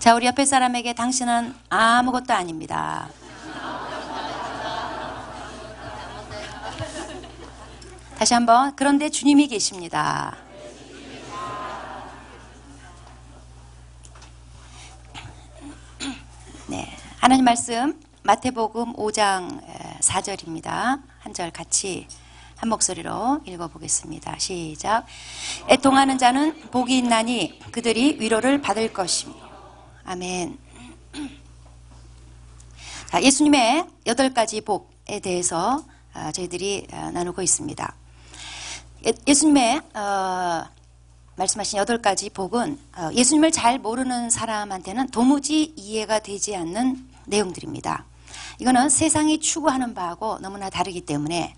자, 우리 옆에 사람에게 당신은 아무것도 아닙니다. 다시 한번, 그런데 주님이 계십니다. 네, 하나님 말씀 마태복음 5장 4절입니다. 한 절 같이 한 목소리로 읽어보겠습니다. 시작. 애통하는 자는 복이 있나니 그들이 위로를 받을 것이며. 아멘. 자, 예수님의 8가지 복에 대해서 저희들이 나누고 있습니다. 예수님의 말씀하신 8가지 복은 예수님을 잘 모르는 사람한테는 도무지 이해가 되지 않는 내용들입니다. 이거는 세상이 추구하는 바하고 너무나 다르기 때문에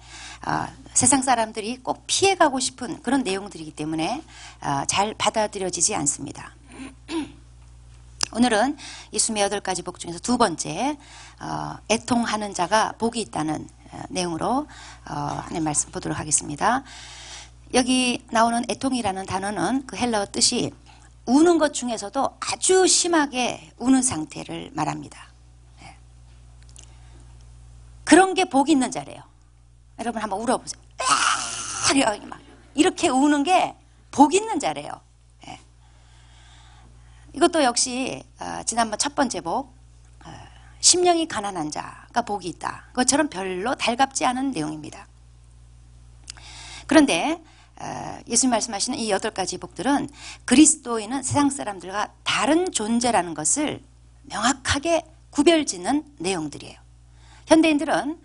세상 사람들이 꼭 피해가고 싶은 그런 내용들이기 때문에 잘 받아들여지지 않습니다. 오늘은 예수님의 8가지 복 중에서 두 번째, 애통하는 자가 복이 있다는 내용으로 하나님 말씀 보도록 하겠습니다. 여기 나오는 애통이라는 단어는 그 헬라어 뜻이 우는 것 중에서도 아주 심하게 우는 상태를 말합니다. 그런 게 복이 있는 자래요. 여러분 한번 울어보세요. 이렇게 우는 게 복이 있는 자래요. 이것도 역시 지난번 첫 번째 복, 심령이 가난한 자가 복이 있다. 그것처럼 별로 달갑지 않은 내용입니다. 그런데 예수님 말씀하시는 이 8가지 복들은 그리스도인은 세상 사람들과 다른 존재라는 것을 명확하게 구별짓는 내용들이에요. 현대인들은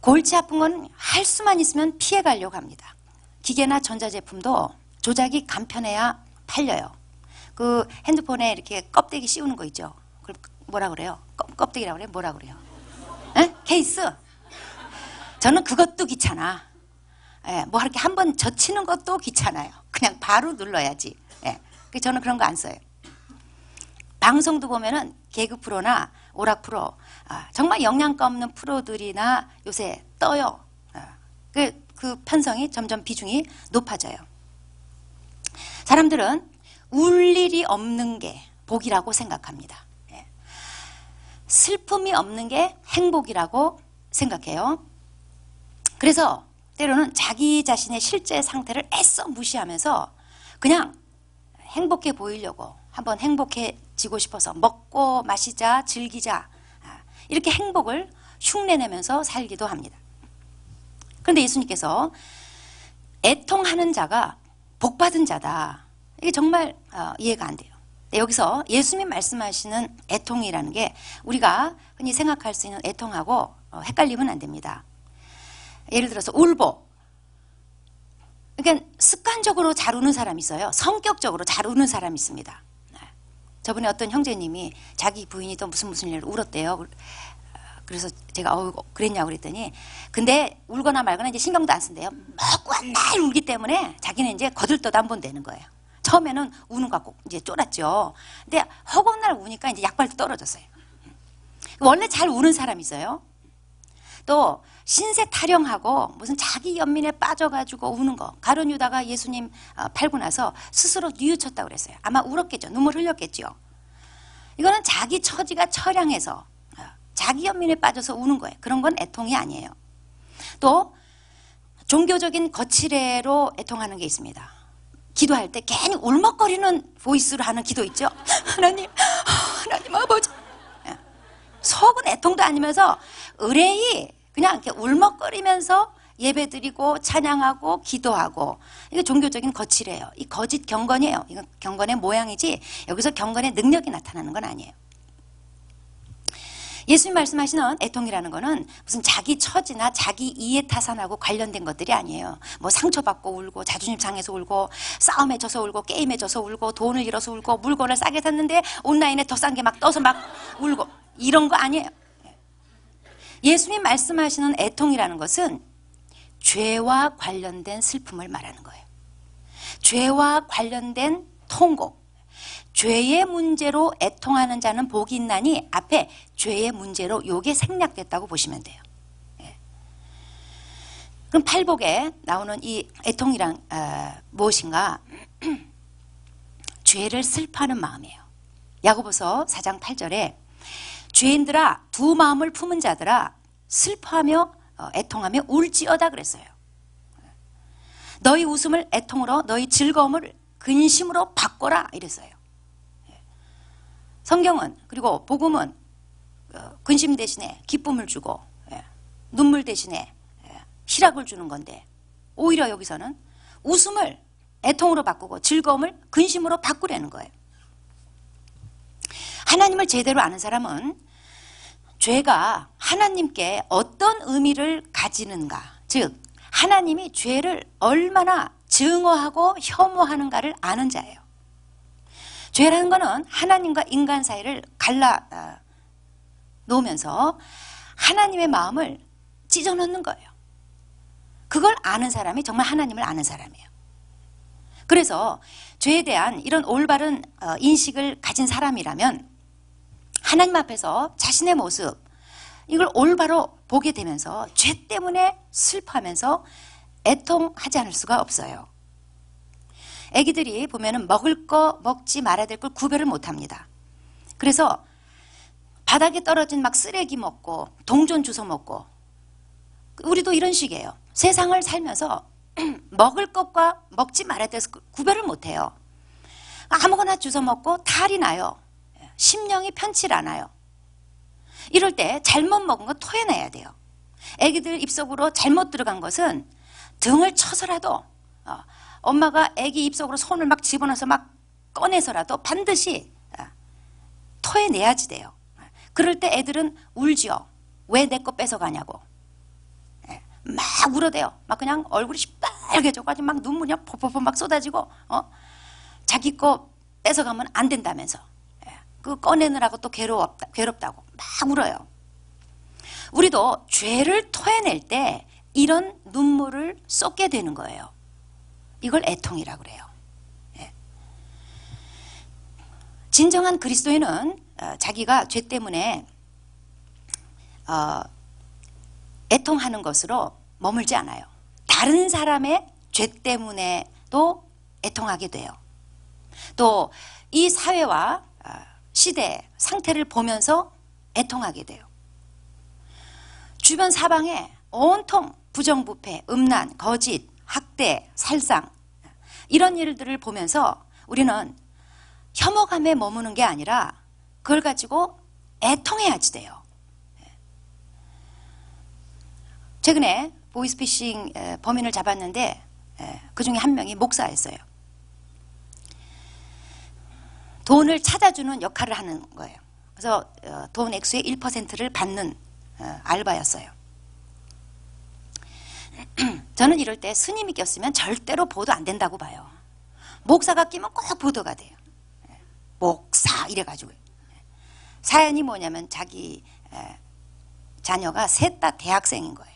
골치 아픈 건 할 수만 있으면 피해가려고 합니다. 기계나 전자제품도 조작이 간편해야 팔려요. 그 핸드폰에 이렇게 껍데기 씌우는 거 있죠. 그걸 뭐라 그래요? 껍데기라고 그래요? 뭐라 그래요? 에? 케이스? 저는 그것도 귀찮아. 뭐 이렇게 한번 젖히는 것도 귀찮아요. 그냥 바로 눌러야지. 저는 그런 거 안 써요. 방송도 보면은 개그 프로나 오락 프로, 정말 영양가 없는 프로들이나 요새 떠요. 그 편성이 점점 비중이 높아져요. 사람들은 울 일이 없는 게 복이라고 생각합니다. 슬픔이 없는 게 행복이라고 생각해요. 그래서 때로는 자기 자신의 실제 상태를 애써 무시하면서 그냥 행복해 보이려고, 한번 행복해지고 싶어서 먹고 마시자, 즐기자, 이렇게 행복을 흉내내면서 살기도 합니다. 그런데 예수님께서 애통하는 자가 복받은 자다. 이게 정말 이해가 안 돼요. 여기서 예수님이 말씀하시는 애통이라는 게 우리가 흔히 생각할 수 있는 애통하고 헷갈리면 안 됩니다. 예를 들어서 울보. 그러니까 습관적으로 잘 우는 사람이 있어요. 성격적으로 잘 우는 사람이 있습니다. 저번에 어떤 형제님이 자기 부인이 또 무슨 일로 울었대요. 그래서 제가 그랬냐고 그랬더니 근데 울거나 말거나 이제 신경도 안 쓴대요. 먹고 날 울기 때문에 자기는 이제 거들떠도 안 본다는 거예요. 처음에는 우는 거 갖고 이제 쫄았죠. 근데 허구한 날 우니까 이제 약발도 떨어졌어요. 원래 잘 우는 사람이 있어요. 또 신세 타령하고 무슨 자기 연민에 빠져가지고 우는 거. 가룟 유다가 예수님 팔고 나서 스스로 뉘우쳤다고 그랬어요. 아마 울었겠죠. 눈물 흘렸겠죠. 이거는 자기 처지가 처량해서 자기 연민에 빠져서 우는 거예요. 그런 건 애통이 아니에요. 또 종교적인 거칠애로 애통하는 게 있습니다. 기도할 때 괜히 울먹거리는 보이스로 하는 기도 있죠. 하나님 아버지. 속은 애통도 아니면서 의뢰이 그냥 이렇게 울먹거리면서 예배드리고 찬양하고 기도하고, 이게 종교적인 거칠애예요. 이 거짓 경건이에요. 이건 경건의 모양이지 여기서 경건의 능력이 나타나는 건 아니에요. 예수님 말씀하시는 애통이라는 거는 무슨 자기 처지나 자기 이해 타산하고 관련된 것들이 아니에요. 뭐 상처받고 울고 자존심 상해서 울고 싸움에 져서 울고 게임에 져서 울고 돈을 잃어서 울고 물건을 싸게 샀는데 온라인에 더 싼 게 막 떠서 막 울고 이런 거 아니에요. 예수님 말씀하시는 애통이라는 것은 죄와 관련된 슬픔을 말하는 거예요. 죄와 관련된 통곡, 죄의 문제로 애통하는 자는 복이 있나니 앞에 죄의 문제로 요게 생략됐다고 보시면 돼요. 그럼 팔복에 나오는 이 애통이란 무엇인가? 죄를 슬퍼하는 마음이에요. 야고보서 4장 8절에 죄인들아 두 마음을 품은 자들아 슬퍼하며 애통하며 울지어다 그랬어요. 너희 웃음을 애통으로 너희 즐거움을 근심으로 바꿔라 이랬어요. 성경은 그리고 복음은 근심 대신에 기쁨을 주고 눈물 대신에 희락을 주는 건데 오히려 여기서는 웃음을 애통으로 바꾸고 즐거움을 근심으로 바꾸려는 거예요. 하나님을 제대로 아는 사람은 죄가 하나님께 어떤 의미를 가지는가, 즉 하나님이 죄를 얼마나 증오하고 혐오하는가를 아는 자예요. 죄라는 것은 하나님과 인간 사이를 갈라 놓으면서 하나님의 마음을 찢어놓는 거예요. 그걸 아는 사람이 정말 하나님을 아는 사람이에요. 그래서 죄에 대한 이런 올바른 인식을 가진 사람이라면 하나님 앞에서 자신의 모습 이걸 올바로 보게 되면서 죄 때문에 슬퍼하면서 애통하지 않을 수가 없어요. 애기들이 보면은 먹을 거 먹지 말아야 될 걸 구별을 못합니다. 그래서 바닥에 떨어진 막 쓰레기 먹고 동전 주워 먹고 우리도 이런 식이에요. 세상을 살면서 먹을 것과 먹지 말아야 될 것 구별을 못해요. 아무거나 주워 먹고 탈이 나요. 심령이 편치 않아요. 이럴 때 잘못 먹은 거 토해내야 돼요. 애기들 입속으로 잘못 들어간 것은 등을 쳐서라도 엄마가 애기 입속으로 손을 막 집어넣어서 막 꺼내서라도 반드시 토해내야지 돼요. 그럴 때 애들은 울지요. 왜 내 거 뺏어가냐고. 막 울어대요. 막 그냥 얼굴이 시뻘개져가지고 막 눈물이 퍽퍽퍽 막 쏟아지고 자기 거 뺏어가면 안 된다면서 그 꺼내느라고 또 괴롭다고 막 울어요. 우리도 죄를 토해낼 때 이런 눈물을 쏟게 되는 거예요. 이걸 애통이라고 그래요. 진정한 그리스도인은 자기가 죄 때문에 애통하는 것으로 머물지 않아요. 다른 사람의 죄 때문에도 애통하게 돼요. 또 이 사회와 시대 상태를 보면서 애통하게 돼요. 주변 사방에 온통 부정부패, 음란, 거짓, 학대, 살상 이런 일들을 보면서 우리는 혐오감에 머무는 게 아니라 그걸 가지고 애통해야지 돼요. 최근에 보이스피싱 범인을 잡았는데 그 중에 한 명이 목사였어요. 돈을 찾아주는 역할을 하는 거예요. 그래서 돈 액수의 1%를 받는 알바였어요. 저는 이럴 때 스님이 꼈으면 절대로 보도 안 된다고 봐요. 목사가 끼면 꼭 보도가 돼요. 목사 이래가지고. 사연이 뭐냐면 자기 자녀가 셋 다 대학생인 거예요.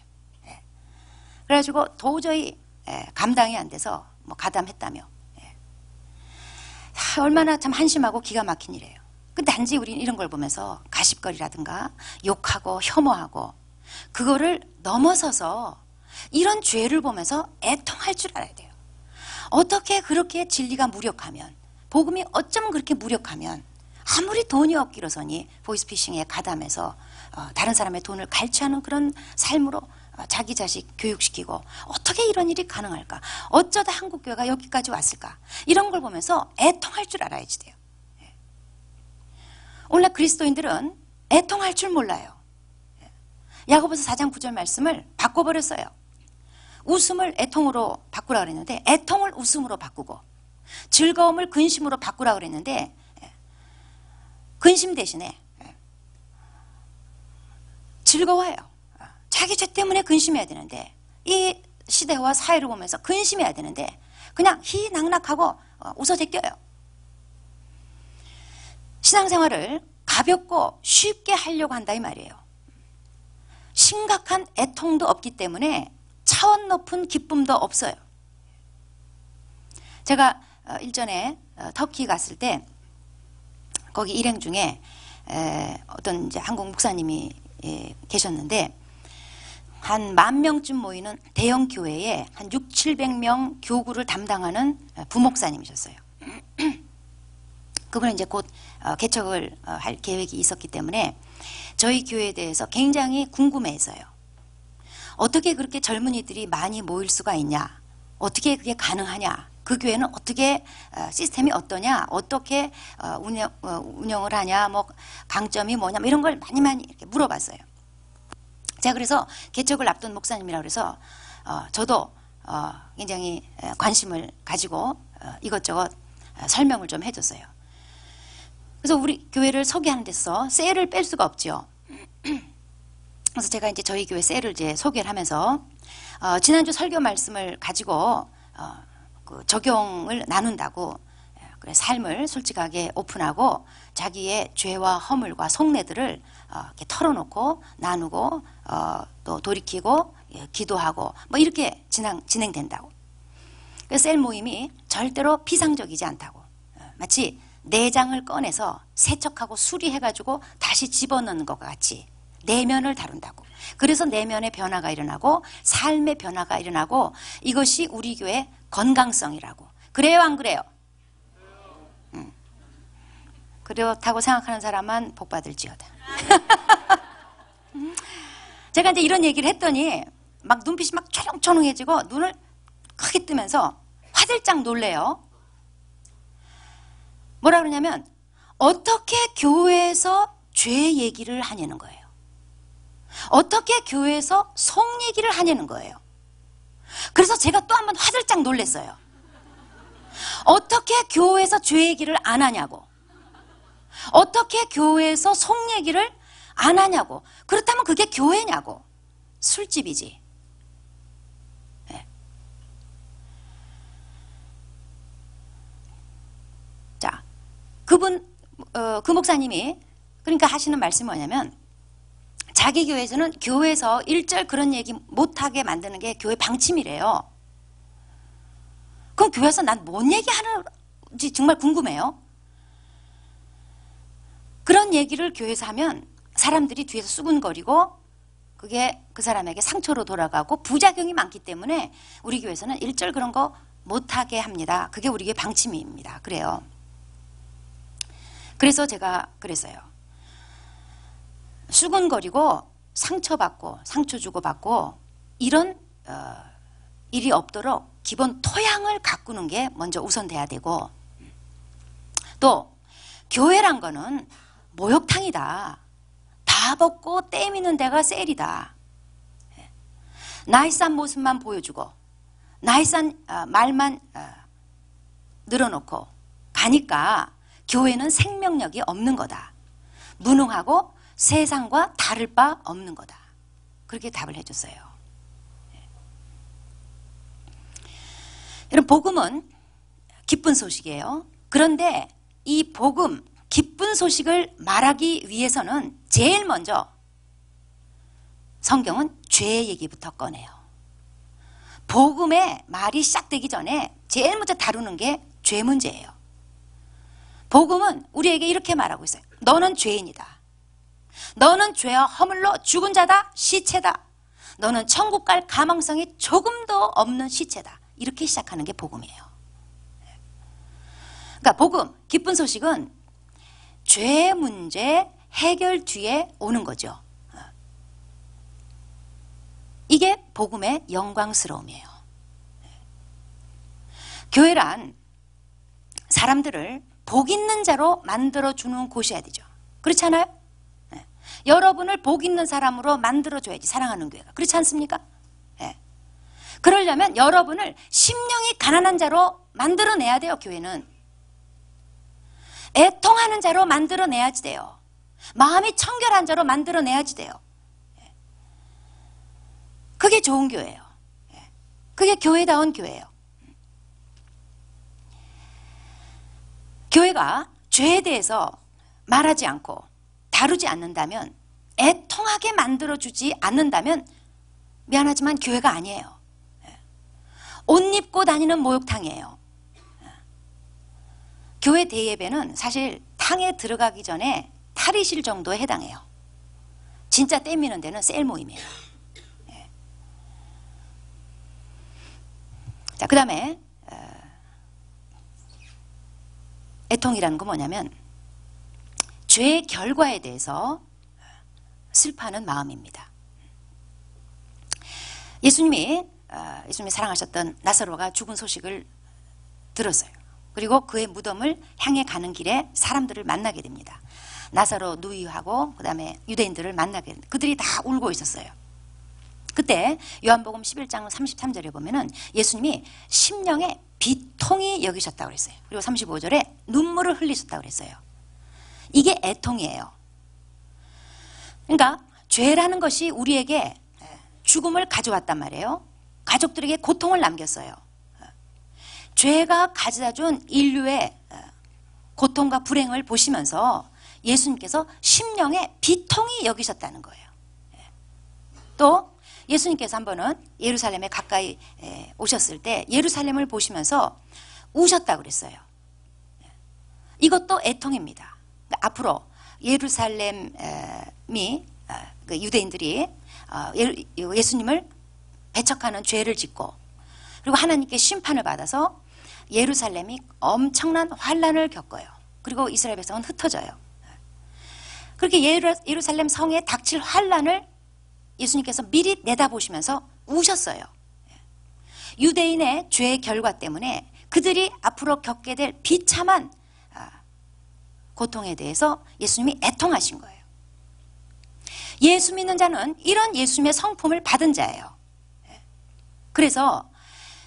그래가지고 도저히 감당이 안 돼서 뭐 가담했다며. 얼마나 참 한심하고 기가 막힌 일이에요. 근데 단지 우리는 이런 걸 보면서 가십거리라든가 욕하고 혐오하고 그거를 넘어서서 이런 죄를 보면서 애통할 줄 알아야 돼요. 어떻게 그렇게 진리가 무력하면, 복음이 어쩌면 그렇게 무력하면 아무리 돈이 없기로서니 보이스피싱에 가담해서 다른 사람의 돈을 갈취하는 그런 삶으로 자기 자식 교육시키고 어떻게 이런 일이 가능할까? 어쩌다 한국교회가 여기까지 왔을까? 이런 걸 보면서 애통할 줄 알아야지 돼요. 오늘 그리스도인들은 애통할 줄 몰라요. 야고보서 4장 9절 말씀을 바꿔버렸어요. 웃음을 애통으로 바꾸라 그랬는데 애통을 웃음으로 바꾸고 즐거움을 근심으로 바꾸라 그랬는데 근심 대신에 즐거워요. 자기 죄 때문에 근심해야 되는데 이 시대와 사회를 보면서 근심해야 되는데 그냥 희낙낙하고 웃어제껴요. 신앙생활을 가볍고 쉽게 하려고 한다 이 말이에요. 심각한 애통도 없기 때문에 차원 높은 기쁨도 없어요. 제가 일전에 터키 갔을 때 거기 일행 중에 어떤 이제 한국 목사님이 계셨는데 한 10,000명쯤 모이는 대형 교회에 한 600~700명 교구를 담당하는 부목사님이셨어요. 그분은 이제 곧 개척을 할 계획이 있었기 때문에 저희 교회에 대해서 굉장히 궁금해했어요. 어떻게 그렇게 젊은이들이 많이 모일 수가 있냐? 어떻게 그게 가능하냐? 그 교회는 어떻게 시스템이 어떠냐? 어떻게 운영을 하냐? 뭐 강점이 뭐냐? 뭐 이런 걸 많이 이렇게 물어봤어요. 제가 그래서 개척을 앞둔 목사님이라 그래서 저도 굉장히 관심을 가지고 이것저것 설명을 좀 해줬어요. 그래서 우리 교회를 소개하는 데서 셀을 뺄 수가 없죠. 그래서 제가 이제 저희 교회 셀을 이제 소개를 하면서 지난주 설교 말씀을 가지고 그 적용을 나눈다고, 그래 삶을 솔직하게 오픈하고 자기의 죄와 허물과 속내들을 이렇게 털어놓고 나누고 또 돌이키고 기도하고 뭐 이렇게 진행된다고. 그래서 셀 모임이 절대로 피상적이지 않다고. 마치 내장을 꺼내서 세척하고 수리해가지고 다시 집어넣는 것과 같이 내면을 다룬다고. 그래서 내면의 변화가 일어나고 삶의 변화가 일어나고 이것이 우리 교회의 건강성이라고. 그래요, 안 그래요? 그렇다고 생각하는 사람만 복 받을지어다. 제가 이제 이런 얘기를 했더니 막 눈빛이 막 초롱초롱해지고 눈을 크게 뜨면서 화들짝 놀래요. 뭐라 그러냐면 어떻게 교회에서 죄 얘기를 하냐는 거예요. 어떻게 교회에서 속 얘기를 하냐는 거예요. 그래서 제가 또 한 번 화들짝 놀랐어요. 어떻게 교회에서 죄 얘기를 안 하냐고. 어떻게 교회에서 속 얘기를 안 하냐고. 그렇다면 그게 교회냐고. 술집이지. 네. 자, 그 목사님이 그러니까 하시는 말씀이 뭐냐면 자기 교회에서는 교회에서 일절 그런 얘기 못하게 만드는 게 교회 방침이래요. 그럼 교회에서 난 뭔 얘기하는지 정말 궁금해요. 그런 얘기를 교회에서 하면 사람들이 뒤에서 수군거리고 그게 그 사람에게 상처로 돌아가고 부작용이 많기 때문에 우리 교회에서는 일절 그런 거 못하게 합니다. 그게 우리 교회 방침입니다. 그래요. 그래서 제가 그랬어요. 수군거리고 상처받고 상처 주고받고 이런 일이 없도록 기본 토양을 가꾸는 게 먼저 우선돼야 되고, 또 교회란 거는 목욕탕이다. 다 벗고 떼미는 데가 셀이다. 나이스한 모습만 보여주고 나이스한 말만 늘어놓고 가니까 교회는 생명력이 없는 거다. 무능하고 세상과 다를 바 없는 거다. 그렇게 답을 해줬어요. 여러분, 복음은 기쁜 소식이에요. 그런데 이 복음, 기쁜 소식을 말하기 위해서는 제일 먼저 성경은 죄 얘기부터 꺼내요. 복음의 말이 시작되기 전에 제일 먼저 다루는 게 죄 문제예요. 복음은 우리에게 이렇게 말하고 있어요. 너는 죄인이다. 너는 죄와 허물로 죽은 자다. 시체다. 너는 천국 갈 가망성이 조금도 없는 시체다. 이렇게 시작하는 게 복음이에요. 그러니까 복음, 기쁜 소식은 죄 문제 해결 뒤에 오는 거죠. 이게 복음의 영광스러움이에요. 교회란 사람들을 복 있는 자로 만들어주는 곳이어야 되죠. 그렇지 않아요? 네. 여러분을 복 있는 사람으로 만들어줘야지, 사랑하는 교회가. 그렇지 않습니까? 네. 그러려면 여러분을 심령이 가난한 자로 만들어내야 돼요. 교회는 애통하는 자로 만들어내야지 돼요. 마음이 청결한 자로 만들어내야지 돼요. 그게 좋은 교회예요. 그게 교회다운 교회예요. 교회가 죄에 대해서 말하지 않고 다루지 않는다면, 애통하게 만들어주지 않는다면 미안하지만 교회가 아니에요. 옷 입고 다니는 목욕탕이에요. 교회 대예배는 사실 탕에 들어가기 전에 탈의실 정도에 해당해요. 진짜 떼미는 데는 셀 모임이에요. 자, 그 다음에 애통이라는 건 뭐냐면 죄의 결과에 대해서 슬퍼하는 마음입니다. 예수님이 사랑하셨던 나사로가 죽은 소식을 들었어요. 그리고 그의 무덤을 향해 가는 길에 사람들을 만나게 됩니다. 나사로 누이하고 그 다음에 유대인들을 만나게 됩니다. 그들이 다 울고 있었어요. 그때 요한복음 11장 33절에 보면은 예수님이 심령에 비통히 여기셨다고 그랬어요. 그리고 35절에 눈물을 흘리셨다고 그랬어요. 이게 애통이에요. 그러니까 죄라는 것이 우리에게 죽음을 가져왔단 말이에요. 가족들에게 고통을 남겼어요. 죄가 가져다준 인류의 고통과 불행을 보시면서 예수님께서 심령에 비통히 여기셨다는 거예요. 또 예수님께서 한 번은 예루살렘에 가까이 오셨을 때 예루살렘을 보시면서 우셨다고 그랬어요. 이것도 애통입니다. 앞으로 예루살렘이 유대인들이 예수님을 배척하는 죄를 짓고 그리고 하나님께 심판을 받아서 예루살렘이 엄청난 환란을 겪어요. 그리고 이스라엘 백성은 흩어져요. 그렇게 예루살렘 성에 닥칠 환란을 예수님께서 미리 내다보시면서 우셨어요. 유대인의 죄의 결과 때문에 그들이 앞으로 겪게 될 비참한 고통에 대해서 예수님이 애통하신 거예요. 예수 믿는 자는 이런 예수님의 성품을 받은 자예요. 그래서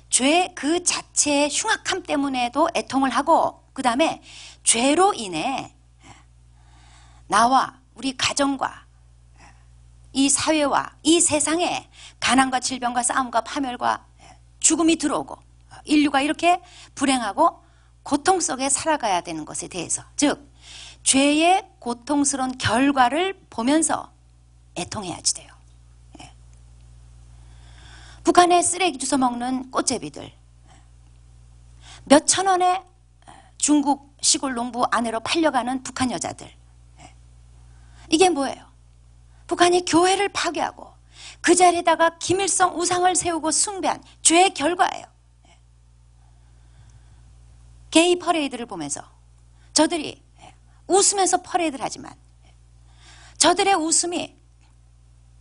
죄 그 자체의 흉악함 때문에도 애통을 하고 그 다음에 죄로 인해 나와 우리 가정과 이 사회와 이 세상에 가난과 질병과 싸움과 파멸과 죽음이 들어오고 인류가 이렇게 불행하고 고통 속에 살아가야 되는 것에 대해서, 즉 죄의 고통스러운 결과를 보면서 애통해야지 돼요. 북한에 쓰레기 주워 먹는 꽃제비들, 몇천 원에 중국 시골 농부 아내로 팔려가는 북한 여자들, 이게 뭐예요? 북한이 교회를 파괴하고 그 자리에다가 김일성 우상을 세우고 숭배한 죄의 결과예요. 게이 퍼레이드를 보면서 저들이 웃으면서 퍼레이드를 하지만 저들의 웃음이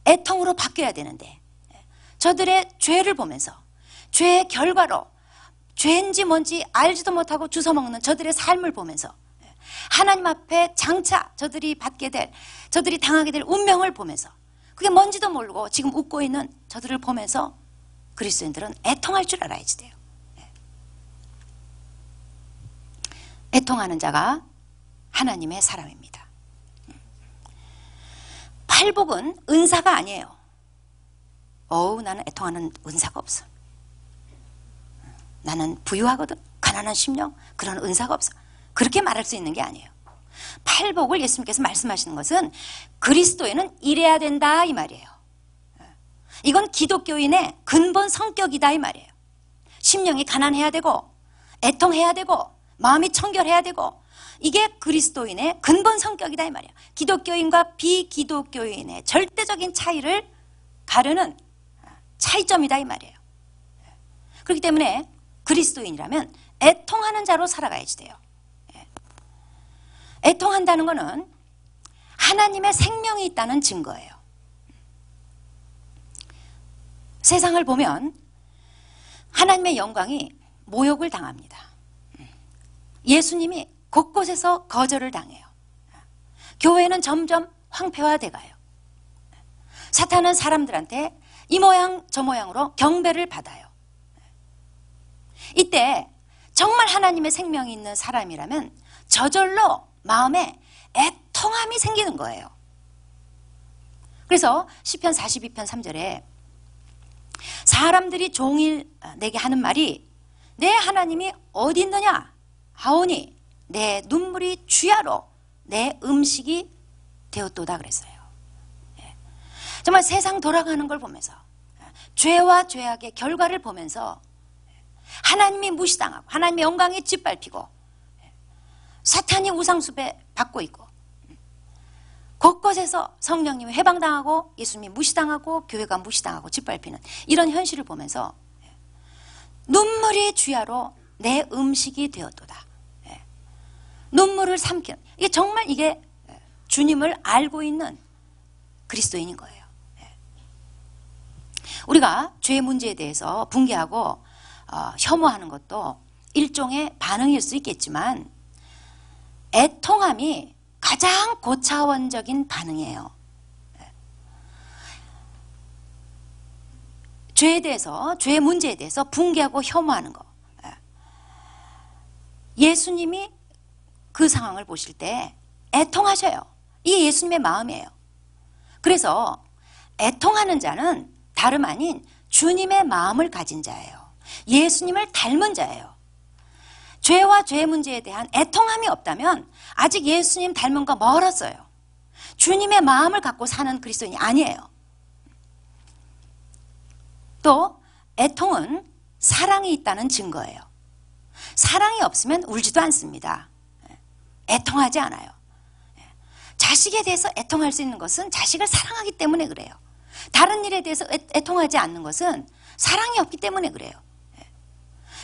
애통으로 바뀌어야 되는데 저들의 죄를 보면서 죄의 결과로 죄인지 뭔지 알지도 못하고 주워먹는 저들의 삶을 보면서 하나님 앞에 장차 저들이 당하게 될 운명을 보면서 그게 뭔지도 모르고 지금 웃고 있는 저들을 보면서 그리스도인들은 애통할 줄 알아야지 돼요. 애통하는 자가 하나님의 사람입니다. 팔복은 은사가 아니에요. 나는 애통하는 은사가 없어. 나는 부유하거든. 가난한 심령, 그런 은사가 없어. 그렇게 말할 수 있는 게 아니에요. 팔복을 예수님께서 말씀하시는 것은 그리스도인은 이래야 된다 이 말이에요. 이건 기독교인의 근본 성격이다 이 말이에요. 심령이 가난해야 되고 애통해야 되고 마음이 청결해야 되고 이게 그리스도인의 근본 성격이다 이 말이에요. 기독교인과 비기독교인의 절대적인 차이를 가르는 차이점이다 이 말이에요. 그렇기 때문에 그리스도인이라면 애통하는 자로 살아가야지 돼요. 애통한다는 것은 하나님의 생명이 있다는 증거예요. 세상을 보면 하나님의 영광이 모욕을 당합니다. 예수님이 곳곳에서 거절을 당해요. 교회는 점점 황폐화돼 가요. 사탄은 사람들한테 이 모양 저 모양으로 경배를 받아요. 이때 정말 하나님의 생명이 있는 사람이라면 저절로 마음에 애통함이 생기는 거예요. 그래서 시편 42편 3절에 사람들이 종일 내게 하는 말이 내 하나님이 어디 있느냐 하오니 내 눈물이 주야로 내 음식이 되었도다 그랬어요. 정말 세상 돌아가는 걸 보면서 죄와 죄악의 결과를 보면서 하나님이 무시당하고 하나님의 영광이 짓밟히고 사탄이 우상숭배 받고 있고 곳곳에서 성령님이 해방당하고 예수님이 무시당하고 교회가 무시당하고 짓밟히는 이런 현실을 보면서 눈물이 주야로 내 음식이 되었도다. 눈물을 삼키는, 이게 정말 이게 주님을 알고 있는 그리스도인인 거예요. 우리가 죄의 문제에 대해서 분개하고 혐오하는 것도 일종의 반응일 수 있겠지만 애통함이 가장 고차원적인 반응이에요. 죄에 대해서, 죄의 문제에 대해서 분개하고 혐오하는 거. 예수님이 그 상황을 보실 때 애통하셔요. 이게 예수님의 마음이에요. 그래서 애통하는 자는 다름 아닌 주님의 마음을 가진 자예요. 예수님을 닮은 자예요. 죄와 죄의 문제에 대한 애통함이 없다면 아직 예수님 닮은 거 멀었어요. 주님의 마음을 갖고 사는 그리스도인이 아니에요. 또 애통은 사랑이 있다는 증거예요. 사랑이 없으면 울지도 않습니다. 애통하지 않아요. 자식에 대해서 애통할 수 있는 것은 자식을 사랑하기 때문에 그래요. 다른 일에 대해서 애통하지 않는 것은 사랑이 없기 때문에 그래요.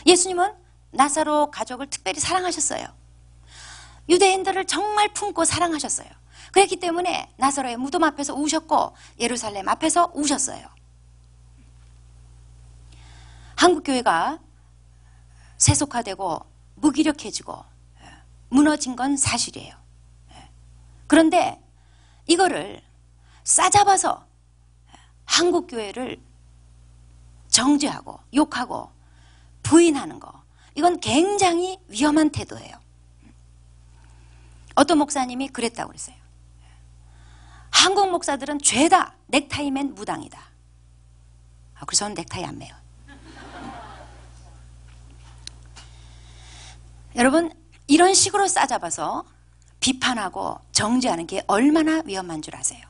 예수님은 나사로 가족을 특별히 사랑하셨어요. 유대인들을 정말 품고 사랑하셨어요. 그렇기 때문에 나사로의 무덤 앞에서 우셨고 예루살렘 앞에서 우셨어요. 한국교회가 세속화되고 무기력해지고 무너진 건 사실이에요. 그런데 이거를 싸잡아서 한국교회를 정죄하고 욕하고 부인하는 거, 이건 굉장히 위험한 태도예요. 어떤 목사님이 그랬다고 그랬어요. 한국 목사들은 죄다, 넥타이맨 무당이다. 그래서 저는 넥타이 안 매요. 여러분, 이런 식으로 싸잡아서 비판하고 정죄하는 게 얼마나 위험한 줄 아세요?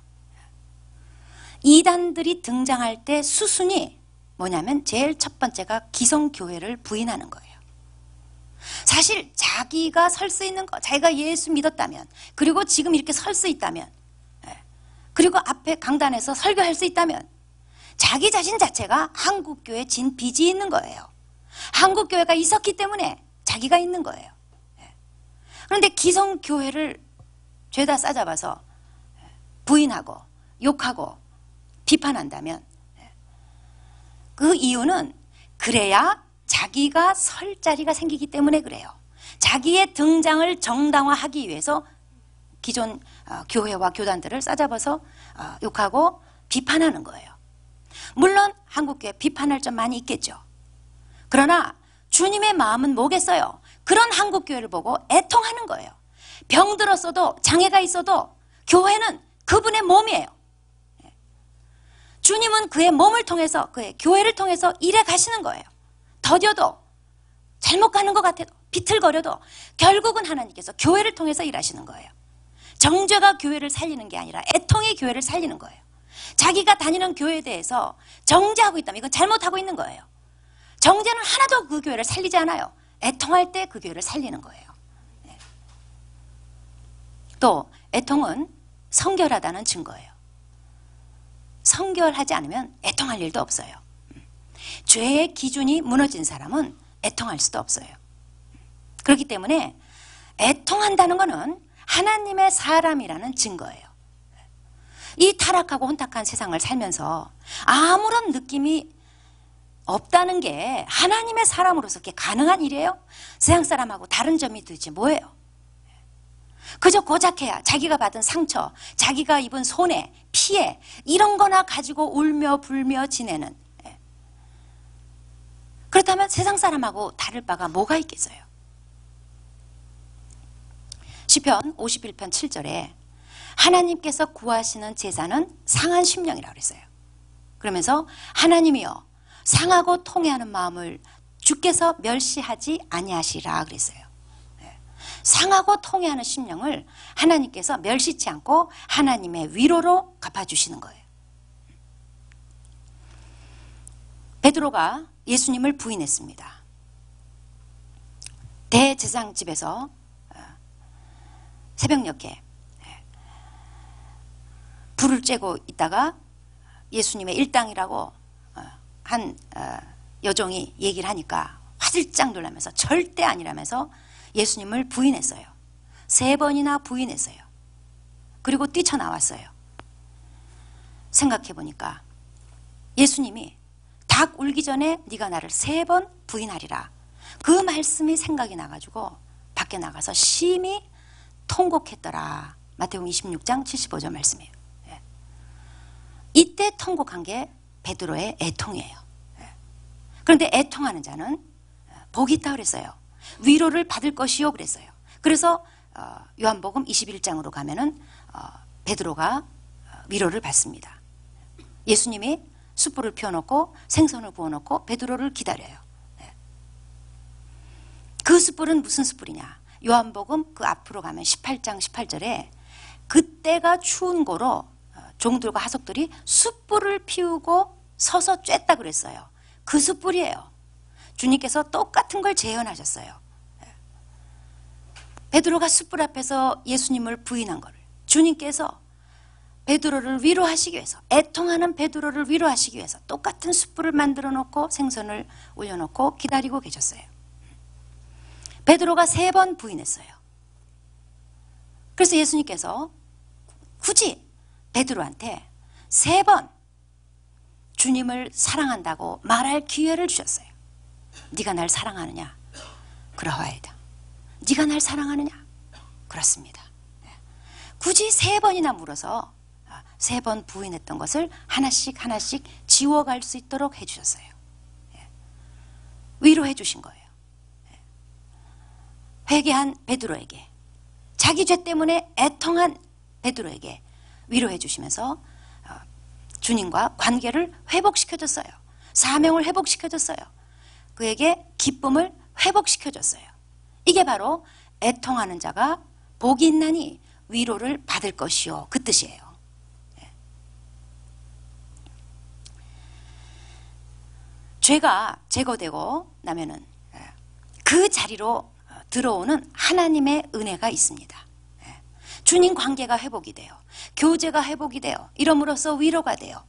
이단들이 등장할 때 수순이 뭐냐면 제일 첫 번째가 기성교회를 부인하는 거예요. 사실 자기가 설 수 있는 거, 자기가 예수 믿었다면, 그리고 지금 이렇게 설 수 있다면, 그리고 앞에 강단에서 설교할 수 있다면 자기 자신 자체가 한국교회 진 빚이 있는 거예요. 한국교회가 있었기 때문에 자기가 있는 거예요. 그런데 기성교회를 죄다 싸잡아서 부인하고 욕하고 비판한다면 그 이유는 그래야 자기가 설 자리가 생기기 때문에 그래요. 자기의 등장을 정당화하기 위해서 기존 교회와 교단들을 싸잡아서 욕하고 비판하는 거예요. 물론 한국교회 비판할 점 많이 있겠죠. 그러나 주님의 마음은 뭐겠어요? 그런 한국교회를 보고 애통하는 거예요. 병들었어도 장애가 있어도 교회는 그분의 몸이에요. 주님은 그의 몸을 통해서, 그의 교회를 통해서 일해 가시는 거예요. 더뎌도, 잘못 가는 것 같아도, 비틀거려도 결국은 하나님께서 교회를 통해서 일하시는 거예요. 정죄가 교회를 살리는 게 아니라 애통이 교회를 살리는 거예요. 자기가 다니는 교회에 대해서 정죄하고 있다면 이건 잘못하고 있는 거예요. 정죄는 하나도 그 교회를 살리지 않아요. 애통할 때 그 교회를 살리는 거예요. 또 애통은 성결하다는 증거예요. 성결하지 않으면 애통할 일도 없어요. 죄의 기준이 무너진 사람은 애통할 수도 없어요. 그렇기 때문에 애통한다는 것은 하나님의 사람이라는 증거예요. 이 타락하고 혼탁한 세상을 살면서 아무런 느낌이 없다는 게 하나님의 사람으로서 그게 가능한 일이에요? 세상 사람하고 다른 점이 도대체 뭐예요? 그저 고작해야 자기가 받은 상처, 자기가 입은 손해, 피해 이런 거나 가지고 울며 불며 지내는, 그렇다면 세상 사람하고 다를 바가 뭐가 있겠어요? 시편 51편 7절에 하나님께서 구하시는 제사는 상한 심령이라고 그랬어요. 그러면서 하나님이여 상하고 통회하는 마음을 주께서 멸시하지 아니하시라 그랬어요. 상하고 통회하는 심령을 하나님께서 멸시치 않고 하나님의 위로로 갚아주시는 거예요. 베드로가 예수님을 부인했습니다. 대제사장집에서 새벽녘에 불을 쬐고 있다가 예수님의 일당이라고 한 여종이 얘기를 하니까 화들짝 놀라면서 절대 아니라면서 예수님을 부인했어요. 3번이나 부인했어요. 그리고 뛰쳐나왔어요. 생각해 보니까 예수님이 닭 울기 전에 네가 나를 3번 부인하리라, 그 말씀이 생각이 나가지고 밖에 나가서 심히 통곡했더라. 마태복음 26장 75절 말씀이에요. 예. 이때 통곡한 게 베드로의 애통이에요. 예. 그런데 애통하는 자는 복이 있다 그랬어요. 위로를 받을 것이요 그랬어요. 그래서 요한복음 21장으로 가면은 베드로가 위로를 받습니다. 예수님이 숯불을 피워놓고 생선을 구워놓고 베드로를 기다려요. 그 숯불은 무슨 숯불이냐? 요한복음 그 앞으로 가면 18장 18절에 그때가 추운 고로 종들과 하석들이 숯불을 피우고 서서 쬐다 그랬어요. 그 숯불이에요. 주님께서 똑같은 걸 재현하셨어요. 베드로가 숯불 앞에서 예수님을 부인한 거를 주님께서 베드로를 위로하시기 위해서, 애통하는 베드로를 위로하시기 위해서 똑같은 숯불을 만들어 놓고 생선을 올려놓고 기다리고 계셨어요. 베드로가 3번 부인했어요. 그래서 예수님께서 굳이 베드로한테 3번 주님을 사랑한다고 말할 기회를 주셨어요. 네가 날 사랑하느냐? 그러하이다. 네가 날 사랑하느냐? 그렇습니다. 굳이 3번이나 물어서 3번 부인했던 것을 하나씩 하나씩 지워갈 수 있도록 해주셨어요. 위로해 주신 거예요. 회개한 베드로에게, 자기 죄 때문에 애통한 베드로에게 위로해 주시면서 주님과 관계를 회복시켜줬어요. 사명을 회복시켜줬어요. 그에게 기쁨을 회복시켜줬어요. 이게 바로 애통하는 자가 복이 있나니 위로를 받을 것이요, 그 뜻이에요. 죄가 제거되고 나면은 그 자리로 들어오는 하나님의 은혜가 있습니다. 주님 관계가 회복이 돼요. 교제가 회복이 돼요. 이러므로써 위로가 돼요.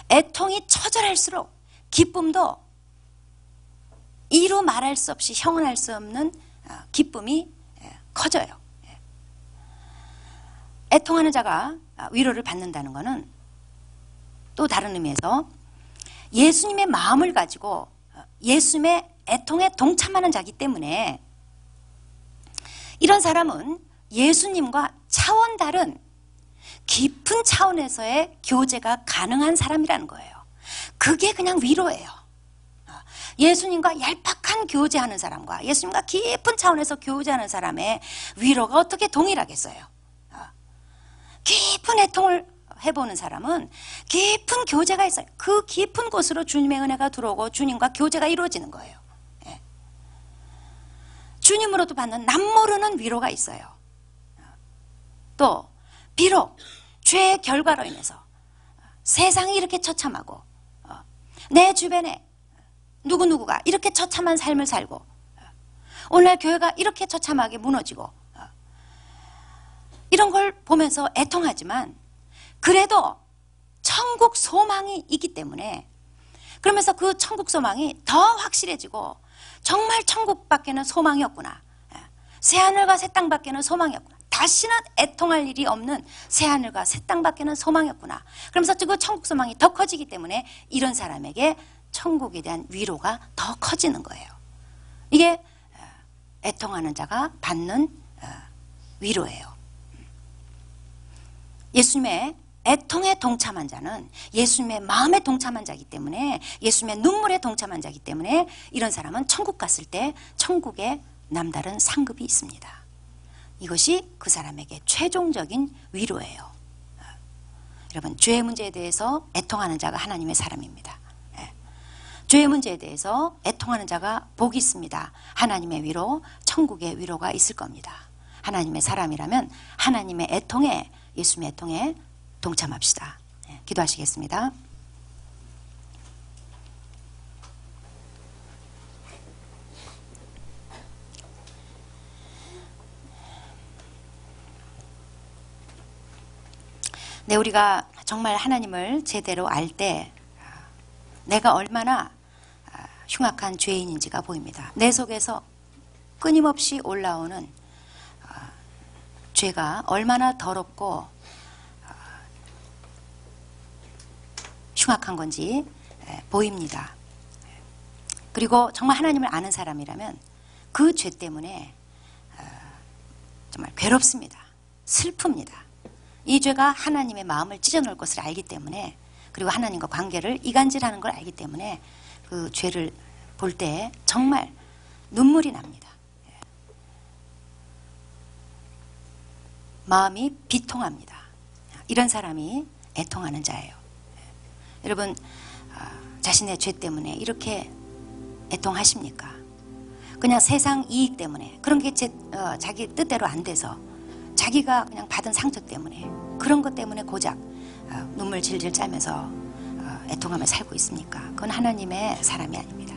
애통이 처절할수록 기쁨도 이루 말할 수 없이 형언할 수 없는 기쁨이 커져요. 애통하는 자가 위로를 받는다는 것은 또 다른 의미에서 예수님의 마음을 가지고 예수님의 애통에 동참하는 자이기 때문에 이런 사람은 예수님과 차원 다른 깊은 차원에서의 교제가 가능한 사람이라는 거예요. 그게 그냥 위로예요. 예수님과 얄팍한 교제하는 사람과 예수님과 깊은 차원에서 교제하는 사람의 위로가 어떻게 동일하겠어요? 깊은 애통을 해보는 사람은 깊은 교제가 있어요. 그 깊은 곳으로 주님의 은혜가 들어오고 주님과 교제가 이루어지는 거예요. 주님으로도 받는 남모르는 위로가 있어요. 또 비록 죄의 결과로 인해서 세상이 이렇게 처참하고 내 주변에 누구누구가 이렇게 처참한 삶을 살고 오늘날 교회가 이렇게 처참하게 무너지고 이런 걸 보면서 애통하지만 그래도 천국 소망이 있기 때문에 그러면서 그 천국 소망이 더 확실해지고 정말 천국밖에는 소망이 없구나. 새하늘과 새 땅밖에는 소망이 없구나. 다시는 애통할 일이 없는 새하늘과 새 땅밖에는 소망이 없구나. 그러면서 그 천국 소망이 더 커지기 때문에 이런 사람에게 천국에 대한 위로가 더 커지는 거예요. 이게 애통하는 자가 받는 위로예요. 예수님의 애통에 동참한 자는 예수님의 마음에 동참한 자이기 때문에 예수님의 눈물에 동참한 자이기 때문에 이런 사람은 천국 갔을 때 천국에 남다른 상급이 있습니다. 이것이 그 사람에게 최종적인 위로예요. 여러분, 죄의 문제에 대해서 애통하는 자가 하나님의 사람입니다. 죄의 문제에 대해서 애통하는 자가 복이 있습니다. 하나님의 위로, 천국의 위로가 있을 겁니다. 하나님의 사람이라면 하나님의 애통에, 예수님의 애통에 동참합시다. 기도하시겠습니다. 네, 우리가 정말 하나님을 제대로 알 때 내가 얼마나 흉악한 죄인인지가 보입니다. 내 속에서 끊임없이 올라오는 죄가 얼마나 더럽고 흉악한 건지 보입니다. 그리고 정말 하나님을 아는 사람이라면 그 죄 때문에 정말 괴롭습니다. 슬픕니다. 이 죄가 하나님의 마음을 찢어놓을 것을 알기 때문에, 그리고 하나님과 관계를 이간질하는 걸 알기 때문에 그 죄를 볼 때 정말 눈물이 납니다. 마음이 비통합니다. 이런 사람이 애통하는 자예요. 여러분, 자신의 죄 때문에 이렇게 애통하십니까? 그냥 세상 이익 때문에, 그런 게 자기 뜻대로 안 돼서, 자기가 그냥 받은 상처 때문에, 그런 것 때문에 고작 눈물 질질 짜면서 애통하며 살고 있습니까? 그건 하나님의 사람이 아닙니다.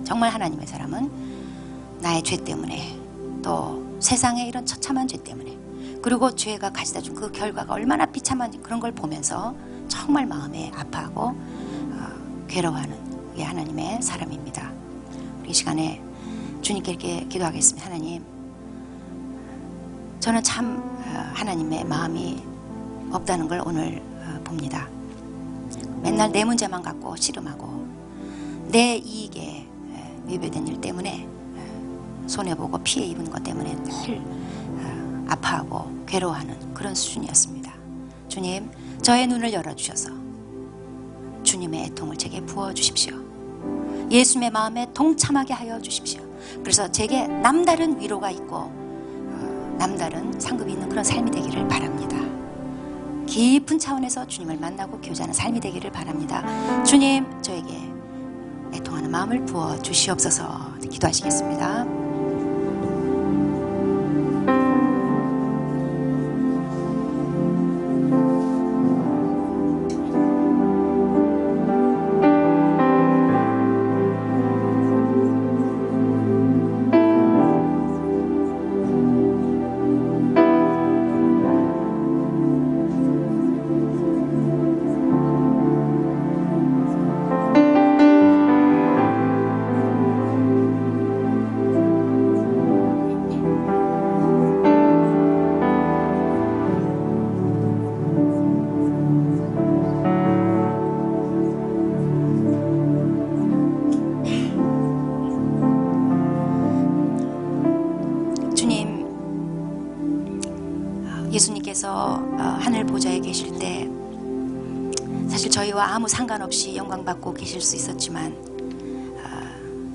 정말 하나님의 사람은 나의 죄 때문에, 또 세상의 이런 처참한 죄 때문에, 그리고 죄가 가져다 준 그 결과가 얼마나 비참한지 그런 걸 보면서 정말 마음에 아파하고 괴로워하는 게 하나님의 사람입니다. 우리 이 시간에 주님께 이렇게 기도하겠습니다. 하나님, 저는 참 하나님의 마음이 없다는 걸 오늘 봅니다. 맨날 내 문제만 갖고 씨름하고 내 이익에 위배된 일 때문에 손해보고 피해 입은 것 때문에 늘 아파하고 괴로워하는 그런 수준이었습니다. 주님, 저의 눈을 열어주셔서 주님의 애통을 제게 부어주십시오. 예수님의 마음에 동참하게 하여 주십시오. 그래서 제게 남다른 위로가 있고 남다른 상급이 있는 그런 삶이 되기를 바랍니다. 깊은 차원에서 주님을 만나고 교제하는 삶이 되기를 바랍니다. 주님, 저에게 애통하는 마음을 부어주시옵소서. 기도하시겠습니다. 예수님께서 하늘 보좌에 계실 때 사실 저희와 아무 상관없이 영광받고 계실 수 있었지만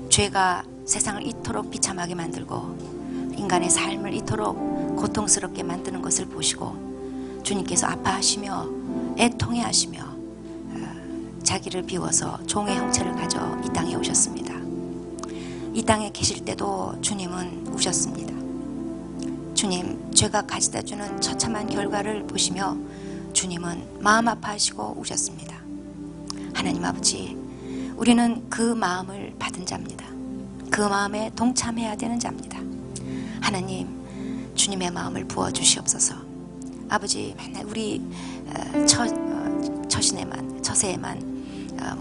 죄가 세상을 이토록 비참하게 만들고 인간의 삶을 이토록 고통스럽게 만드는 것을 보시고 주님께서 아파하시며 애통해하시며 자기를 비워서 종의 형체를 가져 이 땅에 오셨습니다. 이 땅에 계실 때도 주님은 우셨습니다. 주님, 죄가 가져다주는 처참한 결과를 보시며 주님은 마음 아파하시고 우셨습니다. 하나님 아버지, 우리는 그 마음을 받은 자입니다. 그 마음에 동참해야 되는 자입니다. 하나님, 주님의 마음을 부어주시옵소서. 아버지, 맨날 우리 처세에만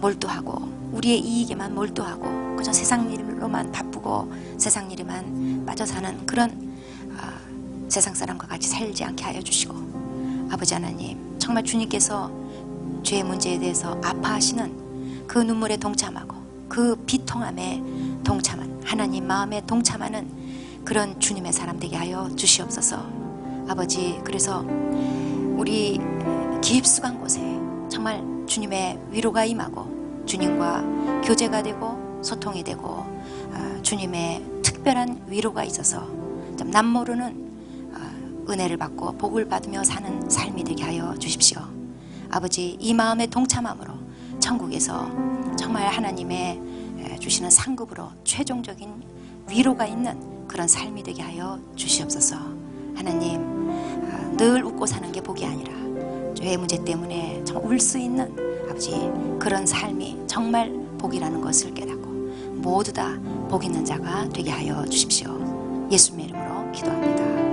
몰두하고 우리의 이익에만 몰두하고 그저 세상 일로만 바쁘고 세상 일에만 빠져 사는 그런 세상 사람과 같이 살지 않게 하여 주시고, 아버지 하나님, 정말 주님께서 죄의 문제에 대해서 아파하시는 그 눈물에 동참하고 그 비통함에 동참한 하나님 마음에 동참하는 그런 주님의 사람 되게 하여 주시옵소서. 아버지, 그래서 우리 깊숙한 곳에 정말 주님의 위로가 임하고 주님과 교제가 되고 소통이 되고 주님의 특별한 위로가 있어서 남모르는 은혜를 받고 복을 받으며 사는 삶이 되게 하여 주십시오. 아버지, 이 마음에 동참함으로 천국에서 정말 하나님의 주시는 상급으로 최종적인 위로가 있는 그런 삶이 되게 하여 주시옵소서. 하나님, 늘 웃고 사는 게 복이 아니라 죄의 문제 때문에 정말 울 수 있는 아버지 그런 삶이 정말 복이라는 것을 깨닫고 모두 다 복 있는 자가 되게 하여 주십시오. 예수님의 이름으로 기도합니다.